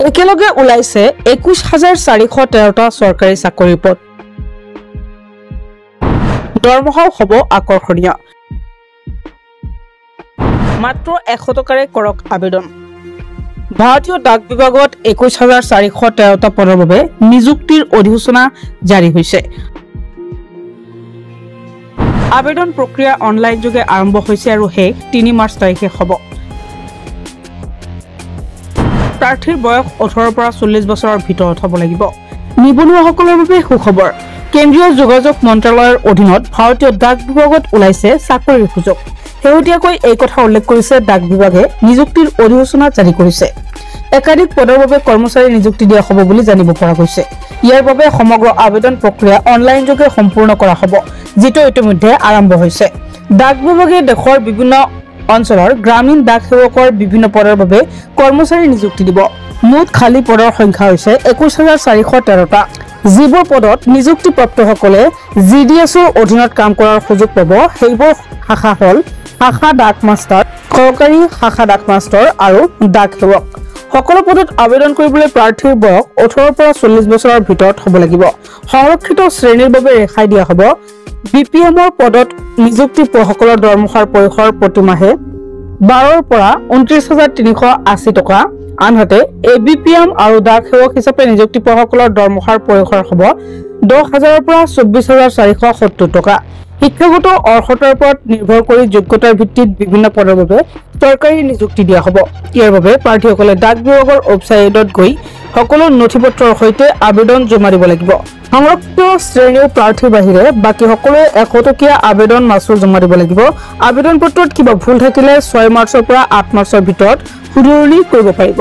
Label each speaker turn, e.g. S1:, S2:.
S1: একেলগে ওলাইছে 21,413টা চৰকাৰী চাকৰিৰ পদ। দৰমহাও হ'ব আকৰ্ষণীয়। মাত্ৰ 100 টকাৰে কৰক আবেদন। ভাৰতীয় ডাক বিভাগত 21,413টা পদৰ বাবে নিযুক্তিৰ অধিসূচনা জাৰি হৈছে। আবেদন প্ৰক্ৰিয়া অনলাইন যোগে আৰম্ভ হৈছে আৰু শেষ 3 মাৰ্চ তাৰিখে হ'ব। প্ৰাৰ্থীৰ বয়স 18 পৰা 40 বছৰৰ ভিতৰত হ'ব লাগিব। নিবনুৱাসকলৰ বাবে সুখবৰ। কেন্দ্ৰীয় যোগাযোগ মন্ত্ৰালয়ৰ অধীনত ভাৰতীয় ডাক বিভাগত ওলাইছে চাকৰিৰ সুযোগ। শেহতীয়াকৈ এই কথা উল্লেখ কৰিছে ডাক বিভাগে নিযুক্তিৰ অধিসূচনা জাৰি কৰিছে। একাধিক পদৰ বাবে কৰ্মচাৰী নিযুক্তি দিয়া হ'ব বুলি জানিব পৰা গৈছে। ইয়াৰ বাবে সমগ্ৰ আবেদন প্ৰক্ৰিয়া অনলাইন যোগে সম্পূৰ্ণ কৰা হ'ব, যিটো ইতিমধ্যে আৰম্ভ হৈছে। ডাক বিভাগে দেশৰ বিভিন্ন অঞ্চলৰ গ্ৰামীণ ডাক সেৱকৰ বিভিন্ন পদৰ বাবে কৰ্মচাৰী নিযুক্তি দিব। মুঠ খালী পদৰ সংখ্যা হৈছে 21,413টা। যিবোৰ পদত নিযুক্তিপ্ৰাপ্তসকলে GDSৰ অধীনত কাম কৰাৰ সুযোগ পাব সেইবোৰ শাখা হ'ল শাখা ডাক মাষ্টাৰ, সহকাৰী শাখা ডাক মাষ্টাৰ আৰু ডাক সেৱক। সকলো পদত আবেদন কৰিবলৈ প্ৰাৰ্থীৰ বয়স 18 পৰা 40 বছৰৰ ভিতৰত হ'ব লাগিব। সংৰক্ষিত শ্ৰেণীৰ বাবে ৰেহাই দিয়া হ'ব। BPMৰ পদত নিযুক্তি পোৱাসকলৰ দৰমহাৰ পৰিসৰ প্ৰতি মাহে 12ৰ পৰা 29,380 টকা। আনহাতে ABPM আৰু ডাক সেৱক হিচাপে নিযুক্তি পোৱাসকলৰ দৰমহাৰ পৰিসৰ হ'ব 10,000ৰ পৰা 24,470 টকা। শিক্ষাগত অৰ্হতাৰ ওপৰত নিৰ্ভৰ কৰি যোগ্যতাৰ ভিত্তিত বিভিন্ন পদৰ বাবে চৰকাৰী নিযুক্তি দিয়া হ'ব। ইয়াৰ বাবে প্ৰাৰ্থীসকলে ডাক বিভাগৰ ৱেবছাইটত গৈ সকলো নথিপত্ৰৰ সৈতে আবেদন জমা দিব লাগিব। সংৰক্ষিত শ্ৰেণীৰ প্ৰাৰ্থীৰ বাহিৰে বাকী সকলোৱে 100 টকীয়া আবেদন মাচুল জমা দিব লাগিব। আবেদন পত্ৰত কিবা ভুল থাকিলে 6 মাৰ্চৰ পৰা 8 মাৰ্চৰ ভিতৰত শুধৰণি কৰিব পাৰিব।